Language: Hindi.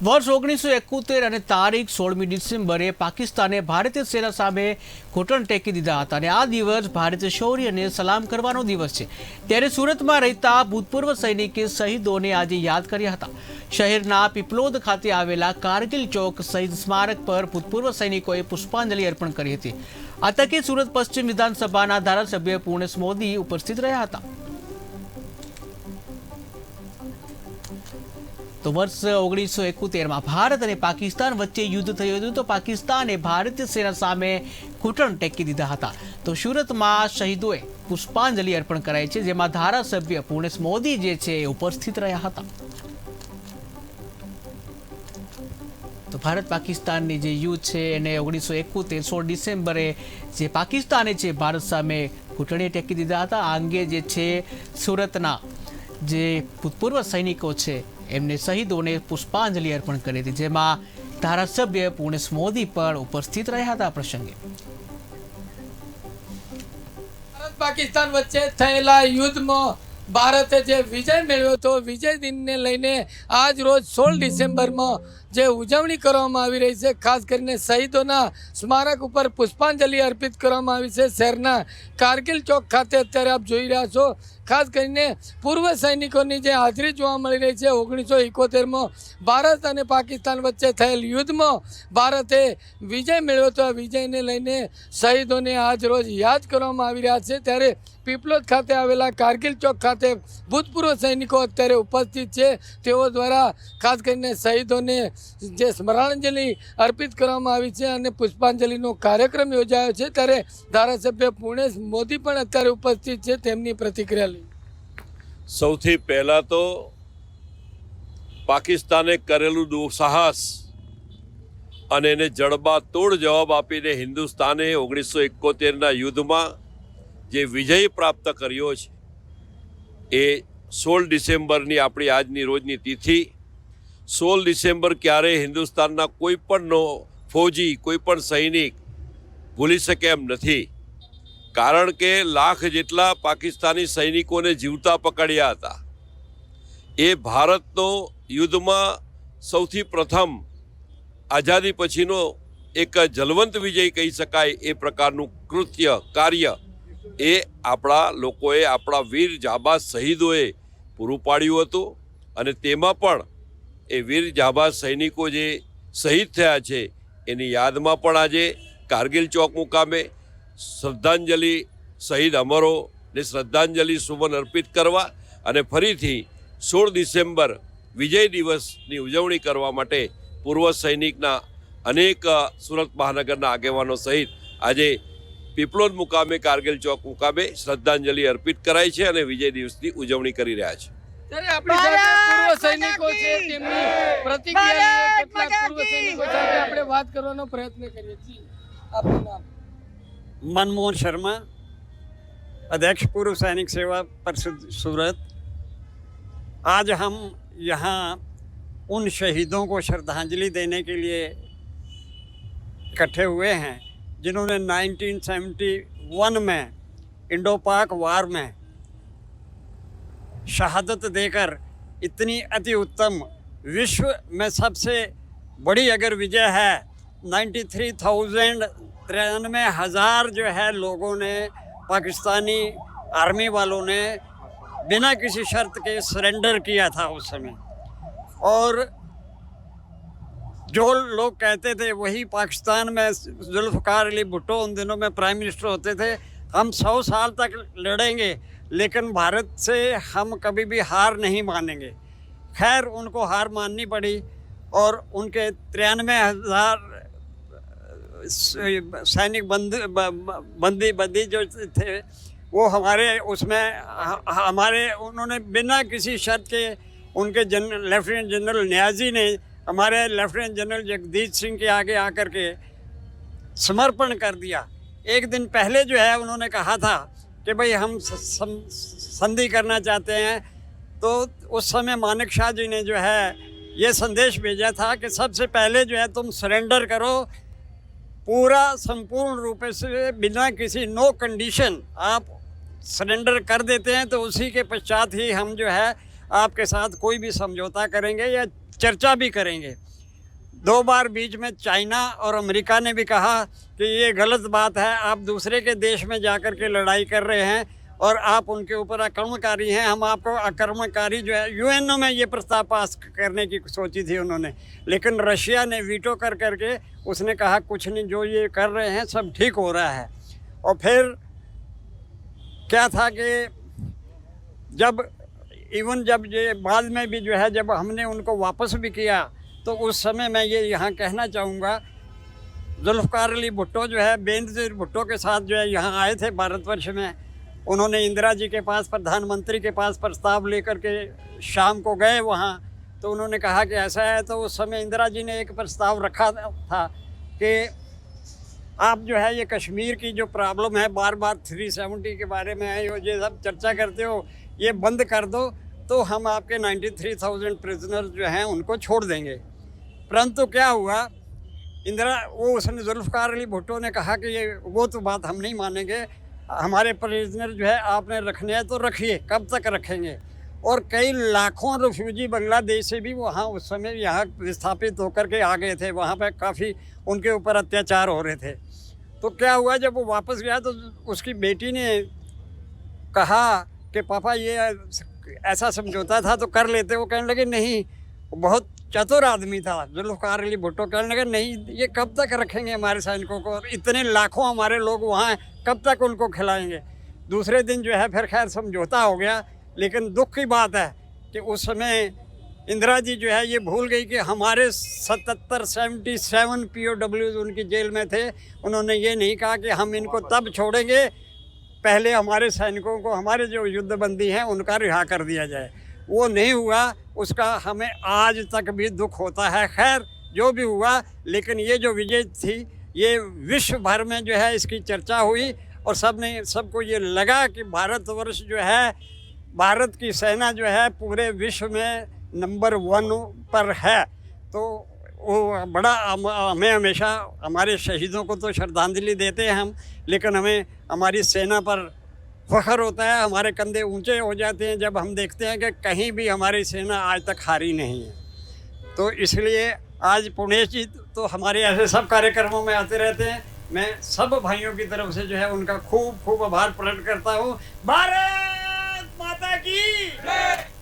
વર્ષ 1971 અને તારીખ 16મી ડિસેમ્બરે પાકિસ્તાને ભારતીય સેના સામે ઘૂંટણ ટેકી દીધા હતા અને આ દિવસ ભારતીય શૌર્યને સલામ કરવાનો દિવસ છે। ત્યારે સુરતમાં રહેતા ભૂતપૂર્વ સૈનિકે શહીદોને આજે યાદ કર્યા હતા। શહેરના પીપલોદ ખાતે આવેલા કારગિલ ચોક શહીદ સ્મારક પર ભૂતપૂર્વ સૈનિકોએ પુષ્પાંજલિ અર્પણ કરી હતી। આ તકે સુરત પશ્ચિમ વિધાનસભાના ધારાસભ્ય પૂર્ણેશ મોદી ઉપસ્થિત રહ્યા હતા। तो वर्ष 1971 में भारत और पाकिस्तान वच्चे युद्ध थयुं हतुं तो पाकिस्ताने भारतीय सेना सामे घूंटण टेकी दीधा हता। तो सूरत में शहीदोए पुष्पांजलि अर्पण कराई छे, जेमां धारासभ्य पूर्णेश मोदी जे छे उपस्थित रह्या हता। तो भारत पाकिस्तान जे युद्ध है एने 1971 16 डिसेम्बरे जे पाकिस्ताने छे भारत सामे घूंटणे टेकी दीधा हता। आ अंगे जे छे सूरतना जे भूतपूर्व सैनिको छे एमने शहीदों ने पुष्पांजलि अर्पण करी थी, जेमां धारासभ्य पूर्णेश मोदी पर उपस्थित रह्या था। प्रसंगे भारत पाकिस्तान वच्चे थयेला युद्ध में भारते जे विजय मेळव्यो तो विजय दिन ने लईने आज रोज 16 डिसेम्बर में जे उजवणी करवामां आवी रही है, खास करीने शहीदोना स्मारक पर पुष्पांजलि अर्पित करवामां आवी छे। शहरना कारगिल चौक खाते अत्यारे आप जोई रह्या छो। खास करीने पूर्व सैनिकोनी जे हाजरी जोवा मळी रही है। 1971 में भारत और पाकिस्तान वच्चे थयेल युद्ध में भारते विजय मेळव्यो तो विजय ने लईने शहीदों ने आज रोज याद करवामां आवी रह्या छे। त्यारे पीपलोद खाते आवेला कारगिल चौक खाते भूतपूर्व सैनिको अत्यारे उपस्थित छे। तेओ द्वारा खास करीने शहीदों ने जे स्मरणांजलि अर्पित करवामां आवी छे अने पुष्पांजलिनो कार्यक्रम योजायो छे। त्यारे धारासभ्य पूर्णेश मोदी पण अत्यारे उपस्थित छे, तेमनी प्रतिक्रिया ली। સૌથી પહેલા તો પાકિસ્તાને કરેલું દુઃસાહસ અને એને જડબાતોડ જવાબ આપીને હિન્દુસ્તાને 1971ના યુદ્ધમાં જે વિજય પ્રાપ્ત કર્યો છે એ 16 ડિસેમ્બરની આપણી આજની રોજની તિથિ 16 ડિસેમ્બર ક્યારેય હિન્દુસ્તાનના કોઈ પણ ફૌજી કોઈ પણ સૈનિક ભૂલી શકે એમ નથી। कारण के लाख जेटला पाकिस्तानी सैनिकों ने जीवता पकड़्या था। ए भारत नो युद्ध में सौथी प्रथम आजादी पछीनो एक जलवंत विजय कही शकाय ए प्रकारनु कृत्य कार्य ए आपणा लोकोए आपणा वीर जाबाज शहीदोए पूरुं पाड्युं हतुं अने तेमां पण ए वीर जाबाज सैनिको जे शहीद थया छे एनी यादमां पण आजे कारगिल चौक मुकामे श्रद्धांजलि शहीद अमरो ने श्रद्धांजलि सुमन अर्पित करवा अने फरीथी 16 डिसेम्बर विजय दिवसनी उजवणी करवा माटे पूर्व सैनिकना अनेक सूरत महानगरना आगेवानो सहित आजे पीपलोद मुकामे कारगिल चौक मुकामे श्रद्धांजलि अर्पित कराई छे अने विजय दिवसनी उजवणी करी रह्या छे। ત્યારે આપણી સાથે પૂર્વ સૈનિકો છે તેમની પ્રતિક્રિયા લઈએ। કેટલાક પૂર્વ સૈનિકો સાથે આપણે વાત કરવાનો પ્રયત્ન કરીએ છીએ। આપનું નામ? मनमोहन शर्मा, अध्यक्ष पूर्व सैनिक सेवा परिषद सूरत। आज हम यहाँ उन शहीदों को श्रद्धांजलि देने के लिए इकट्ठे हुए हैं जिन्होंने 1971 में इंडो पाक वार में शहादत देकर इतनी अति उत्तम विश्व में सबसे बड़ी अगर विजय है 93,000 जो है लोगों ने पाकिस्तानी आर्मी वालों ने बिना किसी शर्त के सरेंडर किया था उस समय। और जो लोग कहते थे वही पाकिस्तान में जुल्फ़िकार अली भुट्टो उन दिनों में प्राइम मिनिस्टर होते थे, हम 100 साल तक लड़ेंगे लेकिन भारत से हम कभी भी हार नहीं मानेंगे। खैर उनको हार माननी पड़ी और उनके 93,000 सैनिक बंदी जो थे वो हमारे उसमें हमारे उन्होंने बिना किसी शर्त के उनके लेफ्टिनेंट जनरल न्याजी ने हमारे लेफ्टिनेंट जनरल जगदीश सिंह के आगे आकर के समर्पण कर दिया। एक दिन पहले जो है उन्होंने कहा था कि भाई हम संधि करना चाहते हैं, तो उस समय मानेक शाह जी ने जो है ये संदेश भेजा था कि सबसे पहले जो है तुम सरेंडर करो पूरा संपूर्ण रूप से बिना किसी नो कंडीशन आप सरेंडर कर देते हैं तो उसी के पश्चात ही हम जो है आपके साथ कोई भी समझौता करेंगे या चर्चा भी करेंगे। 2 बार बीच में चाइना और अमेरिका ने भी कहा कि ये गलत बात है, आप दूसरे के देश में जाकर के लड़ाई कर रहे हैं और आप उनके ऊपर आक्रमणकारी हैं, हम आपको आक्रमणकारी जो है, यूएनओ में ये प्रस्ताव पास करने की सोची थी उन्होंने, लेकिन रशिया ने वीटो कर करके उसने कहा कुछ नहीं, जो ये कर रहे हैं सब ठीक हो रहा है। और फिर क्या था कि जब ये बाद में भी जो है जब हमने उनको वापस भी किया, तो उस समय मैं ये यहाँ कहना चाहूँगा, जुल्फ़िकार अली भुट्टो जो है बेनज़ीर भुट्टो के साथ जो है यहाँ आए थे भारतवर्ष में। उन्होंने इंदिरा जी के पास, प्रधानमंत्री के पास प्रस्ताव लेकर के शाम को गए वहाँ, तो उन्होंने कहा कि ऐसा है। तो उस समय इंदिरा जी ने एक प्रस्ताव रखा था कि आप जो है ये कश्मीर की जो प्रॉब्लम है, बार बार 370 के बारे में है, ये सब चर्चा करते हो, ये बंद कर दो, तो हम आपके 93,000 प्रिजनर जो हैं उनको छोड़ देंगे। परंतु क्या हुआ, उसने जुल्फ़िकार अली भुट्टो ने कहा कि वो तो बात हम नहीं मानेंगे, हमारे प्रिजनर जो है आपने रखने हैं तो रखिए, कब तक रखेंगे। और कई लाखों रेफ्यूजी बांग्लादेश से भी वहाँ उस समय यहाँ विस्थापित होकर के आ गए थे, वहाँ पर काफ़ी उनके ऊपर अत्याचार हो रहे थे। तो क्या हुआ, जब वो वापस गया तो उसकी बेटी ने कहा कि पापा ये ऐसा समझौता था तो कर लेते। वो कहने लगे नहीं, बहुत चतुर आदमी था जुल्फ़िकार अली भुट्टो, कहने लगे नहीं, ये कब तक रखेंगे हमारे सैनिकों को, इतने लाखों हमारे लोग वहाँ हैं, कब तक उनको खिलाएंगे। दूसरे दिन जो है फिर खैर समझौता हो गया, लेकिन दुख की बात है कि उस समय इंदिरा जी जो है ये भूल गई कि हमारे 77 POWs उनकी जेल में थे। उन्होंने ये नहीं कहा कि हम इनको तब छोड़ेंगे, पहले हमारे सैनिकों को, हमारे जो युद्धबंदी हैं उनका रिहा कर दिया जाए। वो नहीं हुआ, उसका हमें आज तक भी दुख होता है। खैर जो भी हुआ, लेकिन ये जो विजय थी ये विश्व भर में जो है इसकी चर्चा हुई और सबको ये लगा कि भारतवर्ष जो है, भारत की सेना जो है पूरे विश्व में नंबर 1 पर है। तो वो बड़ा हमें हमेशा हमारे शहीदों को तो श्रद्धांजलि देते हैं हम, लेकिन हमें हमारी सेना पर फ़ख्र होता है, हमारे कंधे ऊंचे हो जाते हैं जब हम देखते हैं कि कहीं भी हमारी सेना आज तक हारी नहीं है। तो इसलिए आज पुणेश जी तो हमारे ऐसे सब कार्यक्रमों में आते रहते हैं। मैं सब भाइयों की तरफ से जो है उनका खूब खूब आभार प्रकट करता हूँ। भारत माता की जय।